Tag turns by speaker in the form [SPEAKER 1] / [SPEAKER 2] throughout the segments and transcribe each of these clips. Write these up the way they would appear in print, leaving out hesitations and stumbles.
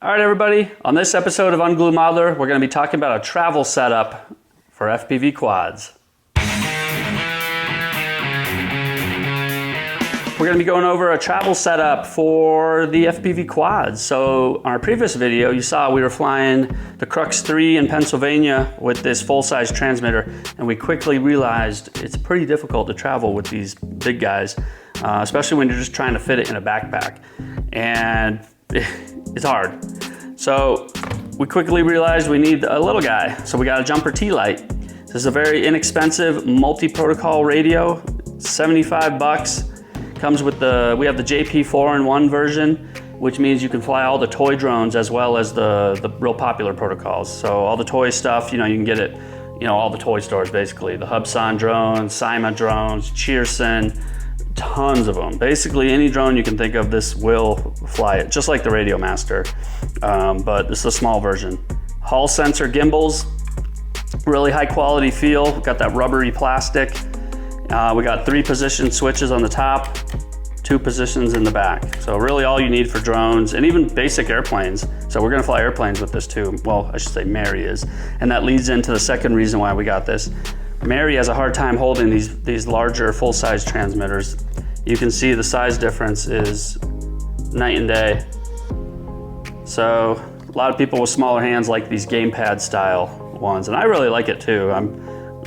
[SPEAKER 1] All right, everybody. On this episode of Unglued Modeler, we're going to be talking about a travel setup for FPV quads. We're going to be going over a travel setup for the FPV quads. So on our previous video, you saw we were flying the Crux3 in Pennsylvania with this full-size transmitter, and we quickly realized it's pretty difficult to travel with these big guys, especially when you're just trying to fit it in a backpack. And it's hard. So we quickly realized we need a little guy. So we got a Jumper Lite. This is a very inexpensive multi-protocol radio, 75 bucks. Comes with we have the JP 4-in-1 version, which means you can fly all the toy drones as well as the real popular protocols. So all the toy stuff, you can get it, all the toy stores basically. The Hubsan drones, Sima drones, Cheerson, tons of them. Basically any drone you can think of, this will fly it, just like the Radio Master, but this is a small version. Hall sensor gimbals, really high quality feel, got that rubbery plastic. We got 3 position switches on the top, 2 positions in the back. So really all you need for drones and even basic airplanes. So we're gonna fly airplanes with this too. Well, I should say Mary is. And that leads into the second reason why we got this. Mary has a hard time holding these larger full-size transmitters. You can see the size difference is night and day. So a lot of people with smaller hands like these gamepad style ones, and I really like it too.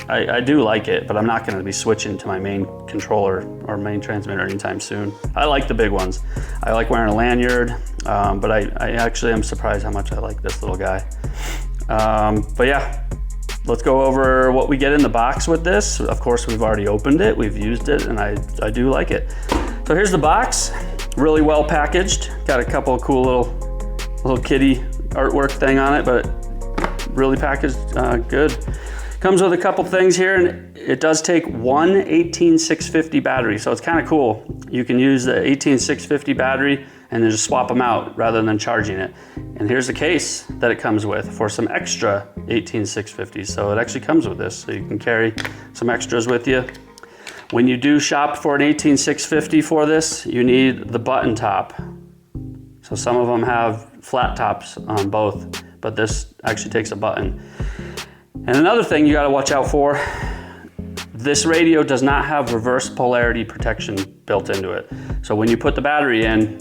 [SPEAKER 1] I do like it, but I'm not going to be switching to my main controller or main transmitter anytime soon. I like the big ones. I like wearing a lanyard, but I actually am surprised how much I like this little guy. But yeah, let's go over what we get in the box with this. Of course, we've already opened it, we've used it, and I do like it. So here's the box, really well packaged. Got a couple of cool little kitty artwork thing on it, but really packaged good. Comes with a couple things here, and it does take one 18650 battery, so it's kind of cool. You can use the 18650 battery and then just swap them out rather than charging it. And here's the case that it comes with for some extra 18650. So it actually comes with this, so you can carry some extras with you. When you do shop for an 18650 for this, you need the button top. So some of them have flat tops on both, but this actually takes a button. And another thing you gotta watch out for, this radio does not have reverse polarity protection built into it. So when you put the battery in,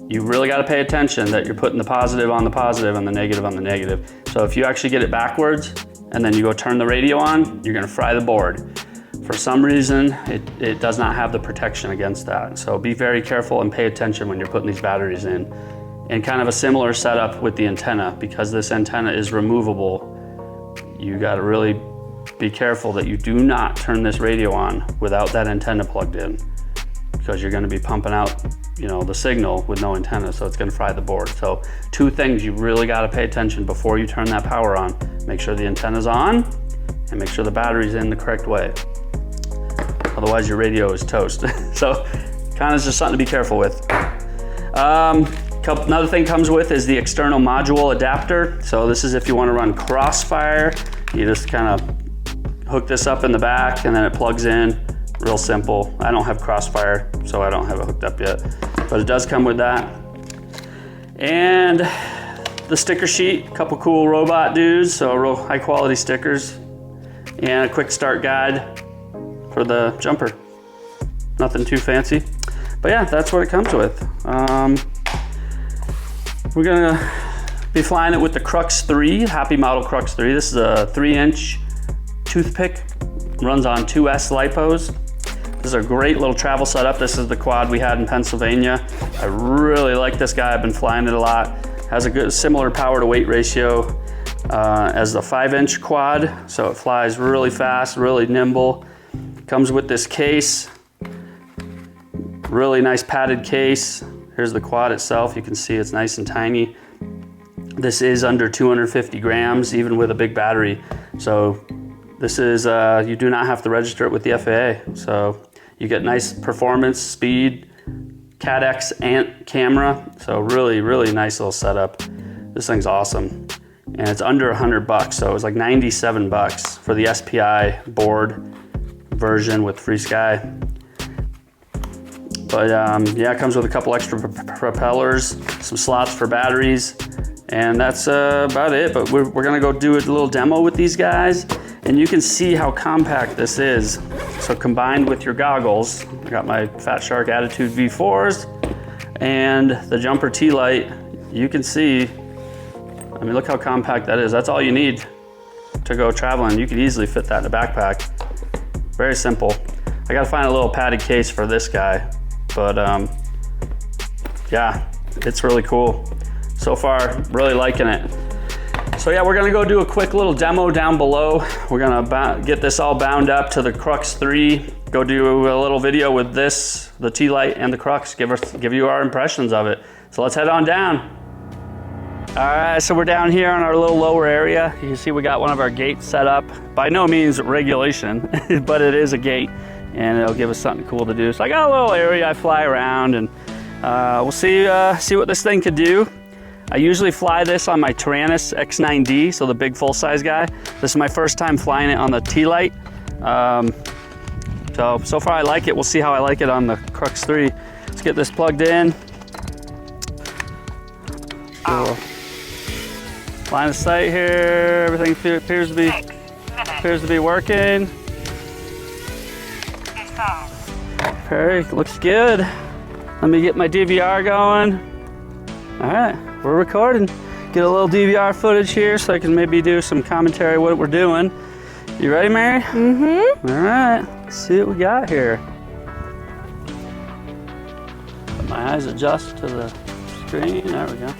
[SPEAKER 1] you really gotta pay attention that you're putting the positive on the positive and the negative on the negative. So if you actually get it backwards and then you go turn the radio on, you're gonna fry the board. For some reason, it does not have the protection against that. So be very careful and pay attention when you're putting these batteries in. And kind of a similar setup with the antenna, because this antenna is removable. You gotta really be careful that you do not turn this radio on without that antenna plugged in, because you're gonna be pumping out, the signal with no antenna, so it's gonna fry the board. So 2 things you really gotta pay attention before you turn that power on. Make sure the antenna's on and make sure the battery's in the correct way. Otherwise your radio is toast. So kind of just something to be careful with. Another thing comes with is the external module adapter. So this is if you want to run Crossfire, you just kind of hook this up in the back and then it plugs in. Real simple. I don't have Crossfire, so I don't have it hooked up yet, but it does come with that. And the sticker sheet, a couple cool robot dudes, so real high quality stickers, and a quick start guide for the jumper. Nothing too fancy, but yeah, that's what it comes with. We're gonna be flying it with the Crux3, Happy Model Crux3. This is a 3-inch toothpick, runs on 2S lipos. This is a great little travel setup. This is the quad we had in Pennsylvania. I really like this guy, I've been flying it a lot. Has a good similar power to weight ratio as the 5-inch quad, so it flies really fast, really nimble. Comes with this case, really nice padded case. Here's the quad itself. You can see it's nice and tiny. This is under 250 grams, even with a big battery. So this is, you do not have to register it with the FAA. So you get nice performance, speed, CADX ANT camera. So really, really nice little setup. This thing's awesome. And it's under 100 bucks. So it was like 97 bucks for the SPI board version with FreeSky. But yeah, it comes with a couple extra propellers, some slots for batteries, And that's about it, but we're gonna go do a little demo with these guys, and you can see how compact this is. So combined with your goggles, I got my Fat Shark Attitude V4s and the Jumper T-Lite, you can see, I mean, look how compact that is. That's all you need to go traveling. You could easily fit that in a backpack. Very simple. I gotta find a little padded case for this guy, but yeah, it's really cool. So far, really liking it. So yeah, we're gonna go do a quick little demo down below. We're gonna get this all bound up to the Crux3, go do a little video with this, the T-Lite and the Crux, give you our impressions of it. So let's head on down. All right, so we're down here on our little lower area. You can see we got one of our gates set up. By no means regulation, but it is a gate, and it'll give us something cool to do. So I got a little area I fly around, and we'll see what this thing could do. I usually fly this on my Tyrannus X9D, so the big full-size guy. This is my first time flying it on the T-Lite. So far I like it. We'll see how I like it on the Crux3. Let's get this plugged in. Cool. Line of sight here. Everything appears to be working. Okay, looks good. Let me get my DVR going. All right, we're recording. Get a little DVR footage here so I can maybe do some commentary what we're doing. You ready, Mary?
[SPEAKER 2] Mm-hmm.
[SPEAKER 1] All right, let's see what we got here. Let my eyes adjust to the screen. There we go.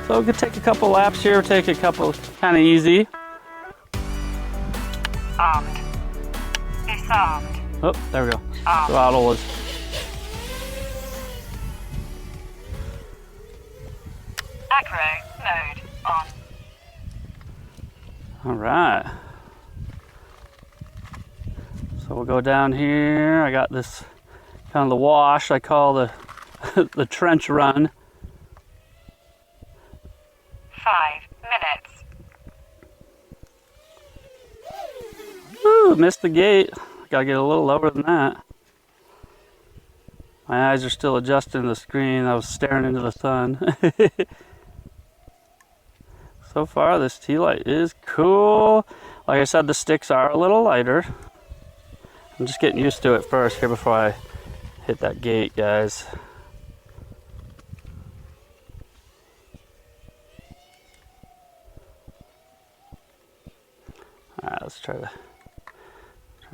[SPEAKER 1] So we could take a couple laps here, take a couple kind of easy.
[SPEAKER 2] Armed. Disarmed.
[SPEAKER 1] Oh, there we go.
[SPEAKER 2] Armed.
[SPEAKER 1] Throttle is.
[SPEAKER 2] Acro mode on.
[SPEAKER 1] All right. So we'll go down here. I got this kind of the wash I call the the trench run.
[SPEAKER 2] 5 minutes.
[SPEAKER 1] Ooh, missed the gate. Gotta get a little lower than that. My eyes are still adjusting to the screen. I was staring into the sun. So far, this T-Lite is cool. Like I said, the sticks are a little lighter. I'm just getting used to it first here before I hit that gate, guys. All right, let's try to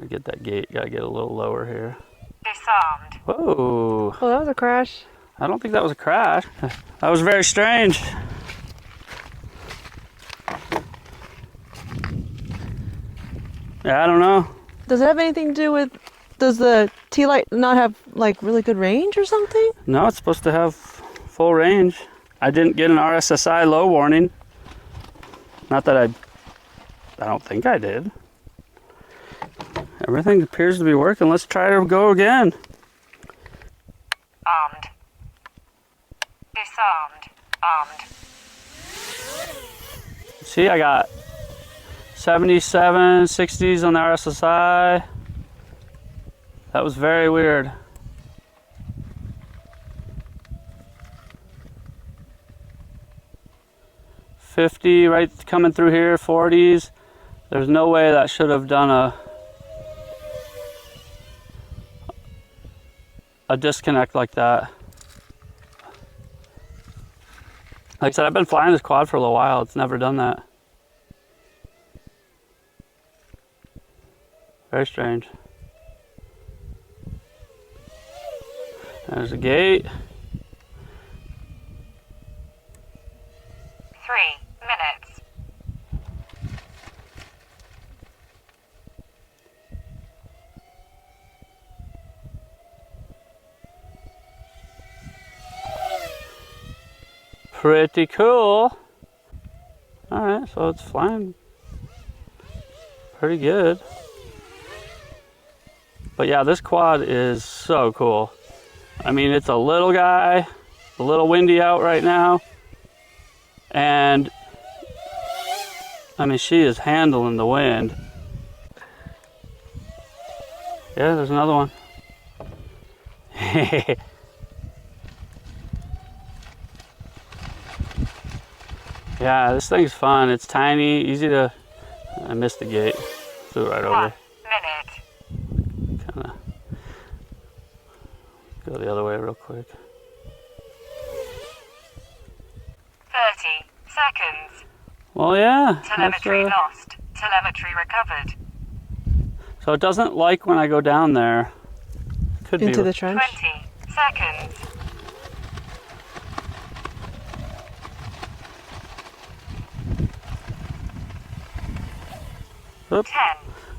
[SPEAKER 1] get that gate. Gotta get a little lower here.
[SPEAKER 2] Disarmed.
[SPEAKER 1] Whoa.
[SPEAKER 3] Oh, that was a crash.
[SPEAKER 1] I don't think that was a crash. That was very strange. Yeah, I don't know.
[SPEAKER 3] Does it have anything to do with, does the T-Lite not have like really good range or something?
[SPEAKER 1] No, it's supposed to have full range. I didn't get an RSSI low warning. Not that I don't think I did. Everything appears to be working. Let's try to go again.
[SPEAKER 2] Armed. Disarmed. Armed.
[SPEAKER 1] See, I got 77, 60s on the RSSI. That was very weird. $50 right coming through here, 40s. There's no way that should have done a disconnect like that. Like I said, I've been flying this quad for a little while. It's never done that. Very strange. There's a gate.
[SPEAKER 2] 3 minutes.
[SPEAKER 1] Pretty cool. All right, so it's flying pretty good. But yeah, this quad is so cool. I mean, it's a little guy, a little windy out right now. And I mean, she is handling the wind. Yeah, there's another one. Yeah, this thing's fun. It's tiny, easy to... I missed the gate. Flew right
[SPEAKER 2] 1
[SPEAKER 1] over.
[SPEAKER 2] minute.
[SPEAKER 1] Kind of go the other way real quick.
[SPEAKER 2] 30 seconds.
[SPEAKER 1] Well, yeah.
[SPEAKER 2] Telemetry lost. Telemetry recovered.
[SPEAKER 1] So it doesn't like when I go down there. Could
[SPEAKER 3] Into
[SPEAKER 1] be.
[SPEAKER 3] the trench.
[SPEAKER 2] 20 seconds.
[SPEAKER 1] Oop.
[SPEAKER 2] 10,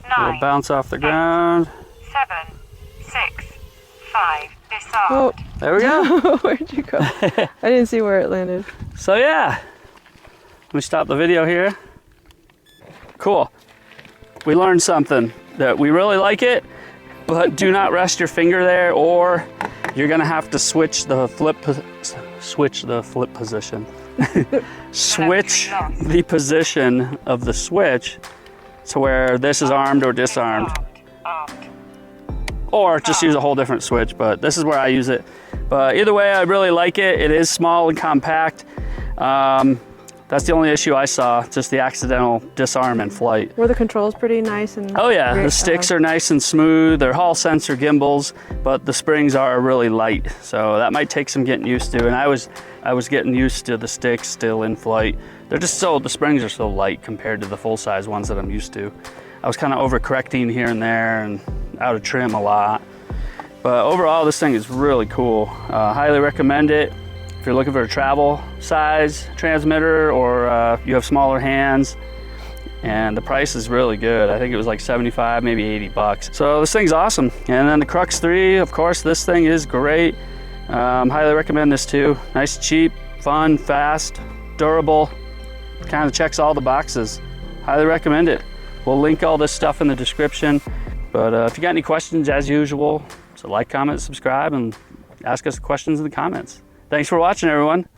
[SPEAKER 1] It'll
[SPEAKER 2] 9,
[SPEAKER 1] bounce off the ground.
[SPEAKER 2] 7, 6, 5. Disarmed.
[SPEAKER 3] Oh,
[SPEAKER 1] There we go.
[SPEAKER 3] where'd you go? I didn't see where it landed.
[SPEAKER 1] So yeah, let me stop the video here. Cool. We learned something, that we really like it, but do not rest your finger there, or you're gonna have to switch the flip position. Switch the position of the switch to where this is armed or disarmed.
[SPEAKER 2] Armed.
[SPEAKER 1] Or just use a whole different switch, but this is where I use it. But either way, I really like it. It is small and compact. That's the only issue I saw, just the accidental disarm in flight.
[SPEAKER 3] Were the controls pretty nice and...
[SPEAKER 1] Oh yeah, the sticks are nice and smooth. They're Hall sensor gimbals, but the springs are really light. So that might take some getting used to. And I was getting used to the sticks still in flight. They're just the springs are so light compared to the full-size ones that I'm used to. I was kind of overcorrecting here and there and out of trim a lot. But overall, this thing is really cool. Highly recommend it. If you're looking for a travel size transmitter, or you have smaller hands, and the price is really good. I think it was like 75, maybe 80 bucks. So this thing's awesome. And then the Crux3, of course, this thing is great. Highly recommend this too. Nice, cheap, fun, fast, durable. Kind of checks all the boxes. Highly recommend it. We'll link all this stuff in the description. But if you got any questions, as usual, so like, comment, subscribe, and ask us questions in the comments. Thanks for watching, everyone.